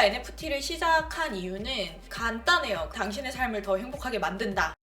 NFT를 시작한 이유는 간단해요. 당신의 삶을 더 행복하게 만든다.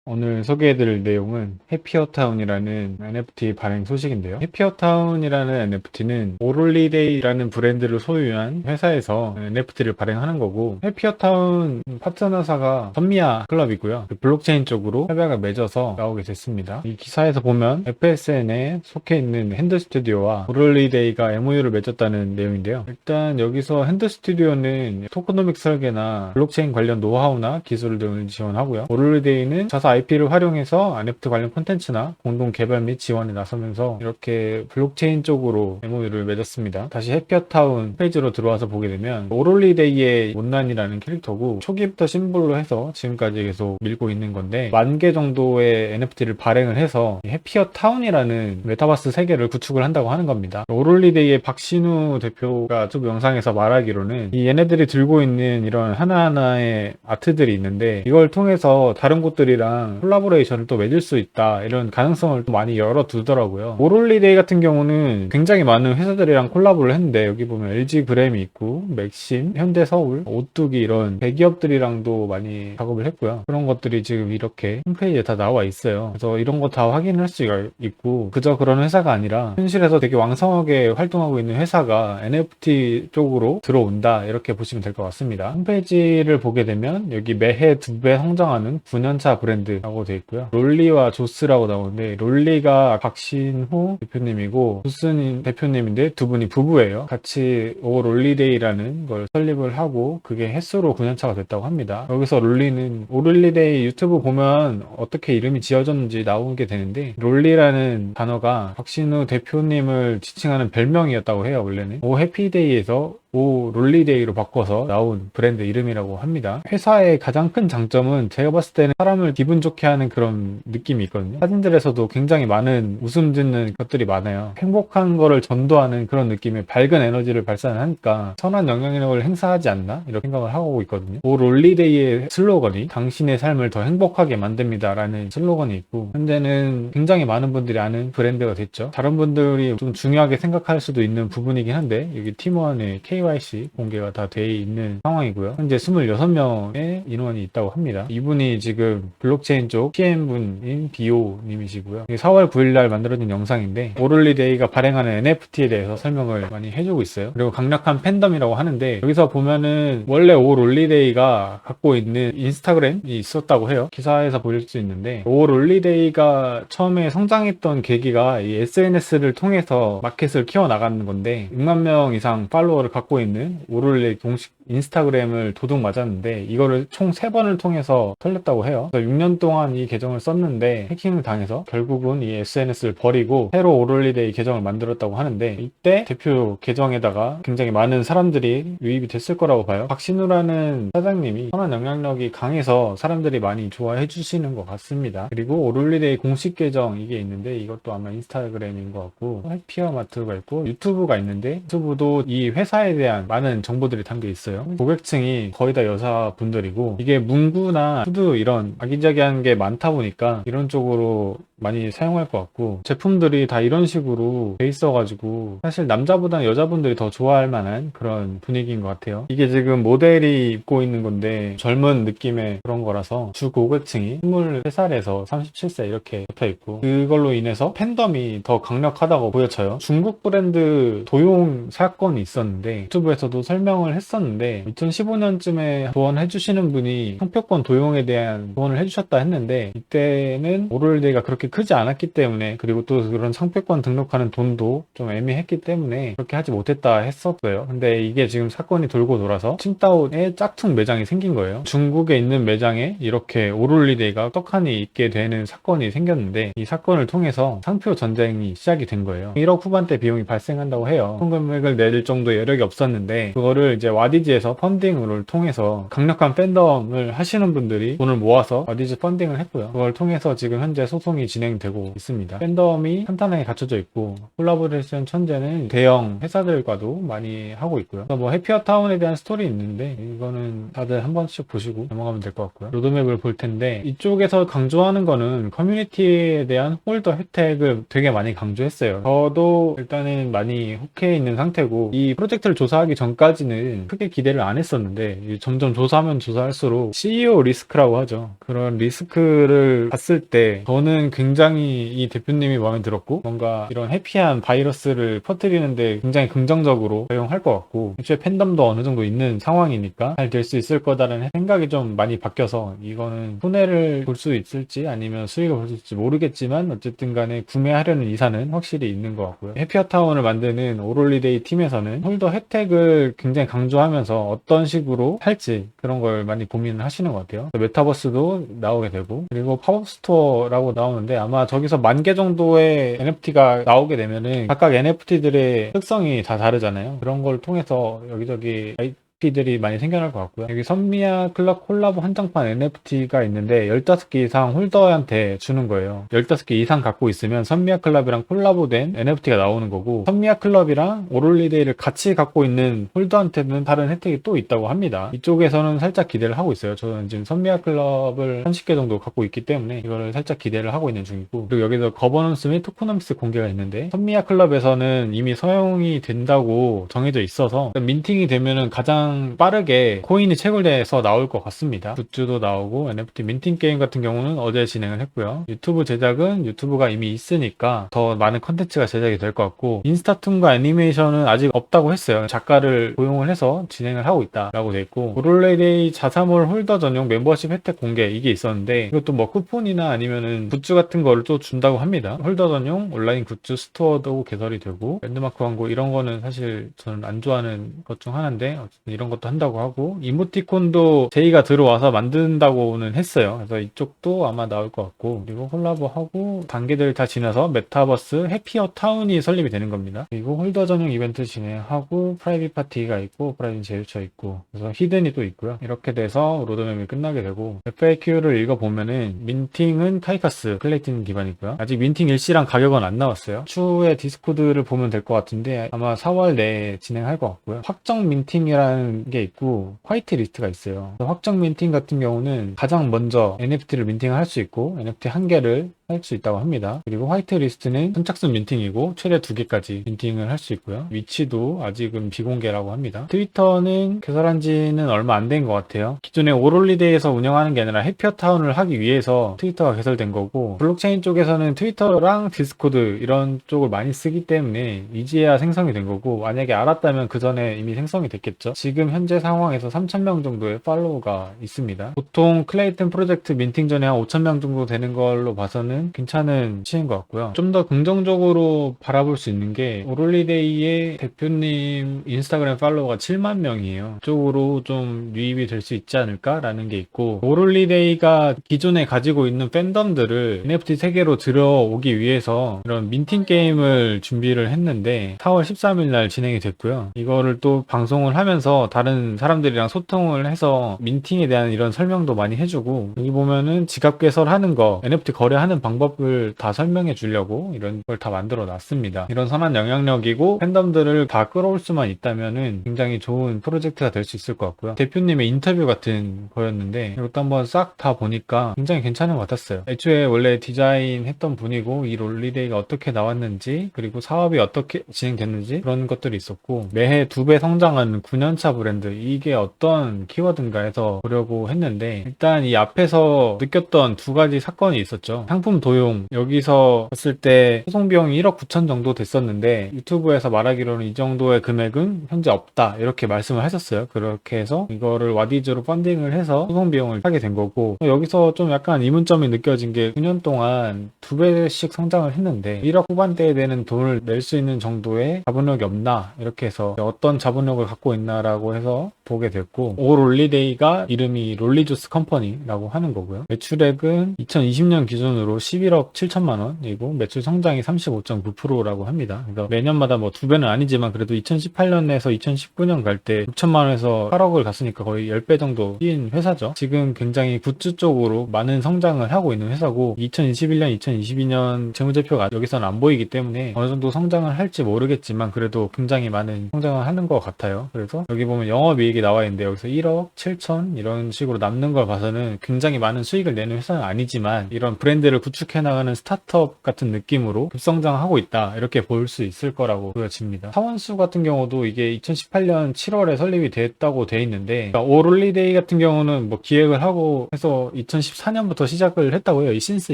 오늘 소개해드릴 내용은 해피어타운이라는 NFT 발행 소식인데요. 해피어타운이라는 NFT는 오롤리데이라는 브랜드를 소유한 회사에서 NFT를 발행하는 거고, 해피어타운 파트너사가 선미아 클럽이고요. 그 블록체인 쪽으로 협약을 맺어서 나오게 됐습니다. 이 기사에서 보면 FSN에 속해 있는 핸드스튜디오와 오롤리데이가 MOU를 맺었다는 내용인데요. 일단 여기서 핸드스튜디오는 토크노믹 설계나 블록체인 관련 노하우나 기술 등을 지원하고요. 오롤리데이는 자사 IP를 활용해서 NFT 관련 콘텐츠나 공동 개발 및 지원에 나서면서 이렇게 블록체인 쪽으로 MOU를 맺었습니다. 다시 해피어타운 페이지로 들어와서 보게 되면 오롤리데이의 못난이라는 캐릭터고, 초기부터 심볼로 해서 지금까지 계속 밀고 있는 건데, 10,000개 정도의 NFT를 발행을 해서 해피어타운이라는 메타버스 세계를 구축을 한다고 하는 겁니다. 오롤리데이의 박신우 대표가 유튜브 영상에서 말하기로는 이 얘네들이 들고 있는 이런 하나하나의 아트들이 있는데, 이걸 통해서 다른 곳들이랑 콜라보레이션을 또 맺을 수 있다, 이런 가능성을 또 많이 열어두더라고요. 오롤리데이 같은 경우는 굉장히 많은 회사들이랑 콜라보를 했는데, 여기 보면 LG 그램이 있고 맥심, 현대서울, 오뚜기, 이런 대기업들이랑도 많이 작업을 했고요. 그런 것들이 지금 이렇게 홈페이지에 다 나와 있어요. 그래서 이런 거 다 확인할 수가 있고, 그저 그런 회사가 아니라 현실에서 되게 왕성하게 활동하고 있는 회사가 NFT 쪽으로 들어온다, 이렇게 보시면 될 것 같습니다. 홈페이지를 보게 되면 여기 매해 2배 성장하는 9년차 브랜드라고 되어 있고요. 롤리와 조스라고 나오는데, 롤리가 박신호 대표님이고 조스는 대표님인데 두 분이 부부예요. 같이 오롤리데이라는 걸 설립을 하고 그게 햇수로 9년차가 됐다고 합니다. 여기서 롤리는 오롤리데이 유튜브 보면 어떻게 이름이 지어졌는지 나오게 되는데, 롤리라는 단어가 박신호 대표님을 지칭하는 별명이었다고 해요. 원래는 오 해피데이에서 오 롤리데이로 바꿔서 나온 브랜드 이름이라고 합니다. 회사의 가장 큰 장점은 제가 봤을 때는 사람을 기분 좋게 하는 그런 느낌이 있거든요. 사진들에서도 굉장히 많은 웃음 짓는 것들이 많아요. 행복한 거를 전도하는 그런 느낌의 밝은 에너지를 발산하니까 선한 영향력을 행사하지 않나, 이렇게 생각을 하고 있거든요. 오 롤리데이의 슬로건이 당신의 삶을 더 행복하게 만듭니다 라는 슬로건이 있고, 현재는 굉장히 많은 분들이 아는 브랜드가 됐죠. 다른 분들이 좀 중요하게 생각할 수도 있는 부분이긴 한데, 여기 팀원의 KYC 공개가 다 돼 있는 상황이고요. 현재 26명의 인원이 있다고 합니다. 이분이 지금 블록체인 쪽 PM분인 비오님이시고요. 4월 9일날 만들어진 영상인데, 오롤리데이가 발행하는 NFT에 대해서 설명을 많이 해주고 있어요. 그리고 강력한 팬덤이라고 하는데, 여기서 보면은 원래 오롤리데이가 갖고 있는 인스타그램이 있었다고 해요. 기사에서 보일 수 있는데, 오롤리데이가 처음에 성장했던 계기가 이 SNS를 통해서 마켓을 키워나가는 건데, 6만 명 이상 팔로워를 갖고 있는 오롤리데이 공식 인스타그램을 도둑 맞았는데, 이거를 총 3번을 통해서 털렸다고 해요. 그래서 6년 동안 이 계정을 썼는데 해킹을 당해서 결국은 이 SNS를 버리고 새로 오롤리데이 계정을 만들었다고 하는데, 이때 대표 계정에다가 굉장히 많은 사람들이 유입이 됐을 거라고 봐요. 박신우라는 사장님이 선한 영향력이 강해서 사람들이 많이 좋아해 주시는 것 같습니다. 그리고 오롤리데이 공식 계정 이게 있는데, 이것도 아마 인스타그램인 것 같고, 해피어마트가 있고 유튜브가 있는데, 유튜브도 이 회사에 대한 많은 정보들이 담겨 있어요. 고객층이 거의 다 여자분들이고, 이게 문구나 후드 이런 아기자기한 게 많다 보니까 이런 쪽으로 많이 사용할 것 같고, 제품들이 다 이런 식으로 돼 있어가지고 사실 남자보다는 여자분들이 더 좋아할 만한 그런 분위기인 것 같아요. 이게 지금 모델이 입고 있는 건데 젊은 느낌의 그런 거라서 주 고객층이 23살에서 37세 이렇게 붙어 있고, 그걸로 인해서 팬덤이 더 강력하다고 보여져요. 중국 브랜드 도용 사건이 있었는데 유튜브에서도 설명을 했었는데, 2015년쯤에 조언해주시는 분이 상표권 도용에 대한 조언을 해주셨다 했는데, 이때는 오롤리데이가 그렇게 크지 않았기 때문에, 그리고 또 그런 상표권 등록하는 돈도 좀 애매했기 때문에 그렇게 하지 못했다 했었어요. 근데 이게 지금 사건이 돌고 돌아서 칭다오에 짝퉁 매장이 생긴 거예요. 중국에 있는 매장에 이렇게 오롤리데이가 떡하니 있게 되는 사건이 생겼는데, 이 사건을 통해서 상표 전쟁이 시작이 된 거예요. 1억 후반대 비용이 발생한다고 해요. 큰 금액을 낼 정도의 여력이 없었는데, 그거를 이제 와디즈에서 펀딩을 통해서 강력한 팬덤을 하시는 분들이 돈을 모아서 와디즈 펀딩을 했고요. 그걸 통해서 지금 현재 소송이 진행되고 있습니다. 팬덤이 탄탄하게 갖춰져 있고 콜라보레이션 천재는 대형 회사들과도 많이 하고 있고요. 뭐 해피어타운에 대한 스토리 있는데 이거는 다들 한 번씩 보시고 넘어가면 될 것 같고요. 로드맵을 볼 텐데 이쪽에서 강조하는 거는 커뮤니티에 대한 홀더 혜택을 되게 많이 강조했어요. 저도 일단은 많이 혹해 있는 상태고 이 프로젝트를 조사하기 전까지는 크게 기대를 안 했었는데 점점 조사하면 조사할수록 CEO 리스크라고 하죠. 그런 리스크를 봤을 때 저는 굉장히 이 대표님이 마음에 들었고 뭔가 이런 해피한 바이러스를 퍼뜨리는데 굉장히 긍정적으로 사용할 것 같고 애초에 팬덤도 어느 정도 있는 상황이니까 잘 될 수 있을 거다라는 생각이 좀 많이 바뀌어서 이거는 손해를 볼 수 있을지 아니면 수익을 볼 수 있을지 모르겠지만 어쨌든 간에 구매하려는 이사는 확실히 있는 것 같고요. 해피어타운을 만드는 오롤리데이 팀에서는 홀더 혜택을 굉장히 강조하면서 어떤 식으로 할지 그런 걸 많이 고민을 하시는 것 같아요. 메타버스도 나오게 되고 그리고 팝업 스토어라고 나오는데 아마 저기서 10,000개 정도의 NFT가 나오게 되면은 각각 NFT들의 특성이 다 다르잖아요. 그런 걸 통해서 여기저기 IP들이 많이 생겨날 것 같고요. 여기 선미야 클럽 콜라보 한정판 NFT가 있는데 15개 이상 홀더한테 주는 거예요. 15개 이상 갖고 있으면 선미야 클럽이랑 콜라보된 NFT가 나오는 거고 선미야 클럽이랑 오롤리데이를 같이 갖고 있는 홀더한테는 다른 혜택이 또 있다고 합니다. 이쪽에서는 살짝 기대를 하고 있어요. 저는 지금 선미야 클럽을 30개 정도 갖고 있기 때문에 이거를 살짝 기대를 하고 있는 중이고 그리고 여기서 거버넌스 및 토코노미스 공개가 있는데 선미야 클럽에서는 이미 사용이 된다고 정해져 있어서 민팅이 되면은 가장 빠르게 코인이 채굴돼서 나올 것 같습니다. 굿즈도 나오고 NFT 민팅 게임 같은 경우는 어제 진행을 했고요. 유튜브 제작은 유튜브가 이미 있으니까 더 많은 컨텐츠가 제작이 될 것 같고 인스타툰과 애니메이션은 아직 없다고 했어요. 작가를 고용을 해서 진행을 하고 있다라고 돼 있고 오롤레데이 자사몰 홀더 전용 멤버십 혜택 공개 이게 있었는데 이것도 뭐 쿠폰이나 아니면은 굿즈 같은 거를 또 준다고 합니다. 홀더 전용 온라인 굿즈 스토어도 개설이 되고 랜드마크 광고 이런 거는 사실 저는 안 좋아하는 것 중 하나인데 어쨌든 이런 것도 한다고 하고 이모티콘도 제이가 들어와서 만든다고는 했어요. 그래서 이쪽도 아마 나올 것 같고 그리고 콜라보하고 단계들 다 지나서 메타버스 해피어 타운이 설립이 되는 겁니다. 그리고 홀더 전용 이벤트 진행하고 프라이빗 파티가 있고 프라이빗 제휴처 있고 그래서 히든이 또 있고요. 이렇게 돼서 로드맵이 끝나게 되고 FAQ를 읽어보면은 민팅은 카이카스 클레이튼 기반이고요. 아직 민팅 일시랑 가격은 안 나왔어요. 추후에 디스코드를 보면 될 것 같은데 아마 4월 내에 진행할 것 같고요. 확정 민팅이라는 게 있고 화이트 리스트가 있어요. 확정 민팅 같은 경우는 가장 먼저 NFT를 민팅을 할 수 있고 NFT 한 개를 할 수 있다고 합니다. 그리고 화이트 리스트는 선착순 민팅이고 최대 2개까지 민팅을 할 수 있고요. 위치도 아직은 비공개라고 합니다. 트위터는 개설한 지는 얼마 안 된 것 같아요. 기존에 오롤리데이에서 운영하는 게 아니라 해피어타운을 하기 위해서 트위터가 개설된 거고 블록체인 쪽에서는 트위터랑 디스코드 이런 쪽을 많이 쓰기 때문에 이제야 생성이 된 거고 만약에 알았다면 그 전에 이미 생성이 됐겠죠. 지금 현재 상황에서 3,000명 정도의 팔로우가 있습니다. 보통 클레이튼 프로젝트 민팅 전에 한 5,000명 정도 되는 걸로 봐서는 괜찮은 시인 것 같고요. 좀 더 긍정적으로 바라볼 수 있는 게 오롤리데이의 대표님 인스타그램 팔로워가 7만 명이에요. 이쪽으로 좀 유입이 될 수 있지 않을까라는 게 있고 오롤리데이가 기존에 가지고 있는 팬덤들을 NFT 세계로 들어오기 위해서 이런 민팅 게임을 준비를 했는데 4월 13일 날 진행이 됐고요. 이거를 또 방송을 하면서 다른 사람들이랑 소통을 해서 민팅에 대한 이런 설명도 많이 해주고 여기 보면은 지갑 개설하는 거 NFT 거래하는 방법을 다 설명해 주려고 이런 걸 다 만들어 놨습니다. 이런 선한 영향력이고 팬덤들을 다 끌어올 수만 있다면은 굉장히 좋은 프로젝트가 될 수 있을 것 같고요. 대표님의 인터뷰 같은 거였는데 이것도 한번 싹 다 보니까 굉장히 괜찮은 것 같았어요. 애초에 원래 디자인 했던 분이고 이 롤리데이가 어떻게 나왔는지 그리고 사업이 어떻게 진행됐는지 그런 것들이 있었고 매해 2배 성장하는 9년차 브랜드 이게 어떤 키워드인가 해서 보려고 했는데 일단 이 앞에서 느꼈던 2가지 사건이 있었죠. 상품 도용 여기서 봤을 때 소송 비용이 1억 9천 정도 됐었는데 유튜브에서 말하기로는 이 정도의 금액은 현재 없다 이렇게 말씀을 하셨어요. 그렇게 해서 이거를 와디즈로 펀딩을 해서 소송 비용을 하게 된 거고 여기서 좀 약간 의문점이 느껴진 게 9년 동안 2배씩 성장을 했는데 1억 후반대에 되는 돈을 낼 수 있는 정도의 자본력이 없나 이렇게 해서 어떤 자본력을 갖고 있나라고 해서 보게 됐고 오롤리데이가 이름이 롤리주스 컴퍼니라고 하는 거고요. 매출액은 2020년 기준으로 11억 7천만 원이고 매출 성장이 35.9%라고 합니다. 그래서 매년마다 뭐 2배는 아니지만 그래도 2018년에서 2019년 갈 때 6천만 원에서 8억을 갔으니까 거의 10배 정도 뛴 회사죠. 지금 굉장히 굿즈 쪽으로 많은 성장을 하고 있는 회사고 2021년, 2022년 재무제표가 여기서는 안 보이기 때문에 어느 정도 성장을 할지 모르겠지만 그래도 굉장히 많은 성장을 하는 것 같아요. 그래서 여기 보면 영업이익이 나와 있는데 여기서 1억 7천 이런 식으로 남는 걸 봐서는 굉장히 많은 수익을 내는 회사는 아니지만 이런 브랜드를 구축해 나가는 스타트업 같은 느낌으로 급성장하고 있다 이렇게 볼 수 있을 거라고 보여집니다. 사원수 같은 경우도 이게 2018년 7월에 설립이 됐다고 돼 있는데 그러니까 오롤리데이 같은 경우는 뭐 기획을 하고 해서 2014년부터 시작을 했다고요. 이 신스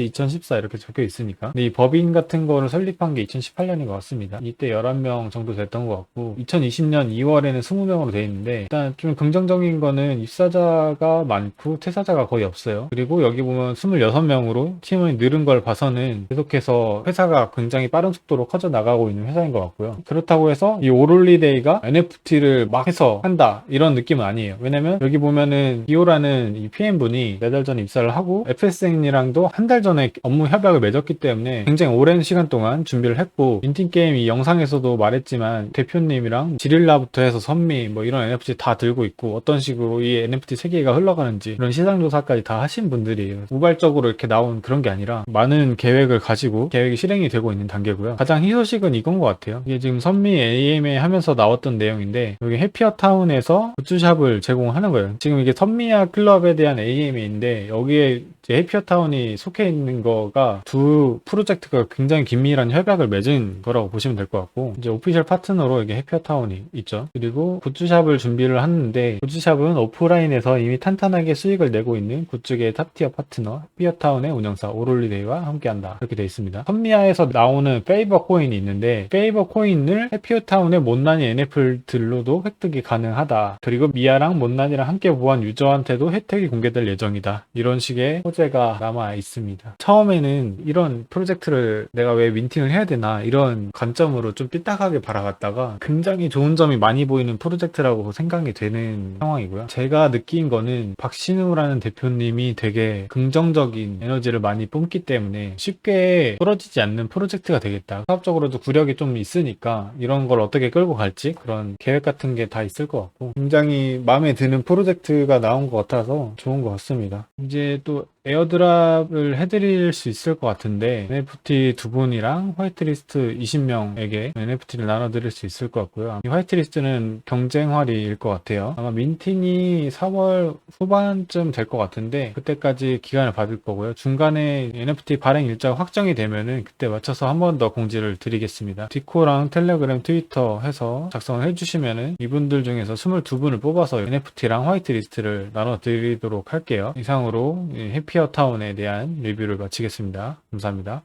2014 이렇게 적혀 있으니까. 근데 이 법인 같은 거를 설립한 게 2018년인 것 같습니다. 이때 11명 정도 됐던 것 같고 2020년 2월에는 20명으로 돼 있는데 일단 좀 긍정적인 거는 입사자가 많고 퇴사자가 거의 없어요. 그리고 여기 보면 26명으로 팀원이 늘은 걸 봐서는 계속해서 회사가 굉장히 빠른 속도로 커져 나가고 있는 회사인 것 같고요. 그렇다고 해서 이 오롤리데이가 NFT를 막 해서 한다 이런 느낌은 아니에요. 왜냐면 여기 보면은 기호라는 이 PM분이 4달 전에 입사를 하고 FSN이랑도 한 달 전에 업무 협약을 맺었기 때문에 굉장히 오랜 시간 동안 준비를 했고 인팅게임 이 영상에서도 말했지만 대표님이랑 지릴라부터 해서 선미 뭐 이런 NFT 다 들고 있고 어떤 식으로 이 NFT 세계가 흘러가는지 이런 시장조사까지 다 하신 분들이에요. 우발적으로 이렇게 나온 그런 게 아니라 많은 계획을 가지고 계획이 실행이 되고 있는 단계고요. 가장 희소식은 이건 것 같아요. 이게 지금 선미 AMA 하면서 나왔던 내용인데 여기 해피어타운에서 굿즈샵을 제공하는 거예요. 지금 이게 선미야 클럽에 대한 AMA인데 여기에 이제 해피어타운이 속해 있는 거가 두 프로젝트가 굉장히 긴밀한 협약을 맺은 거라고 보시면 될 것 같고 이제 오피셜 파트너로 이게 해피어타운이 있죠. 그리고 굿즈샵을 준비를 하는데 굿즈샵은 오프라인에서 이미 탄탄하게 수익을 내고 있는 굿즈계의 탑티어 파트너 해피어타운의 운영사 오롤리데이와 함께한다 이렇게 되어 있습니다. 선미야에서 나오는 페이버 코인이 있는데 페이버 코인을 해피어타운의 못난이 NFT들로도 획득이 가능하다. 그리고 미아랑 못난이랑 함께 보한 유저한테도 혜택이 공개될 예정이다. 이런 식의 호재가 남아 있습니다. 처음에는 이런 프로젝트를 내가 왜 민팅을 해야 되나 이런 관점으로 좀 삐딱하게 바라봤다가 굉장히 좋은 점이 많이 보이는 프로젝트라고 생각이 되는 상황이고요. 제가 느낀 거는 박신우라는 대표님이 되게 긍정적인 에너지를 많이 뿜기 때문에 쉽게 떨어지지 않는 프로젝트가 되겠다. 사업적으로도 구력이 좀 있으니까 이런 걸 어떻게 끌고 갈지 그런 계획 같은 게 다 있을 것 같고 굉장히 마음에 드는 프로젝트가 나온 것 같아서 좋은 것 같습니다. 이제 또 에어드랍을 해드릴 수 있을 것 같은데 NFT 두 분이랑 화이트리스트 20명에게 NFT를 나눠드릴 수 있을 것 같고요. 이 화이트리스트는 경쟁활이일 것 같아요. 아마 민팅이 4월 후반쯤 될 것 같은데 그때까지 기간을 받을 거고요. 중간에 NFT 발행 일자가 확정이 되면은 그때 맞춰서 한 번 더 공지를 드리겠습니다. 디코랑 텔레그램, 트위터 해서 작성을 해주시면은 이분들 중에서 22분을 뽑아서 NFT랑 화이트리스트를 나눠드리도록 할게요. 이상으로 해피어타운에 대한 리뷰를 마치겠습니다. 감사합니다.